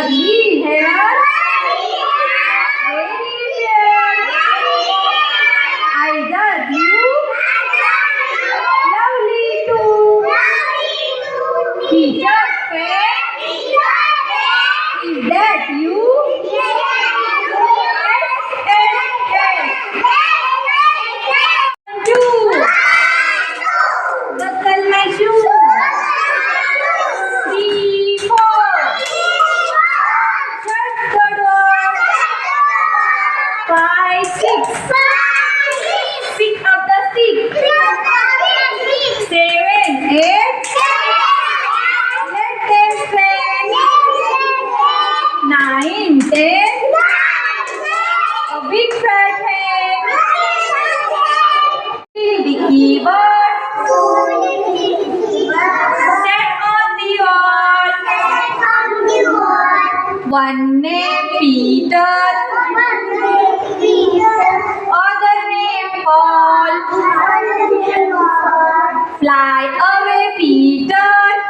Curly hair. Very fair. I love you. Lovely too. Teacher friend. Is that you? Two. Buckle my shoe. 3, 4. Shut the door. 5, 6. Pick up the stick. 7, 8. Let them stand. 9, 10. A big fat head. Little Dicky bird. Sat on the wall. One named Peter. Other named Paul. Fly away, Peter.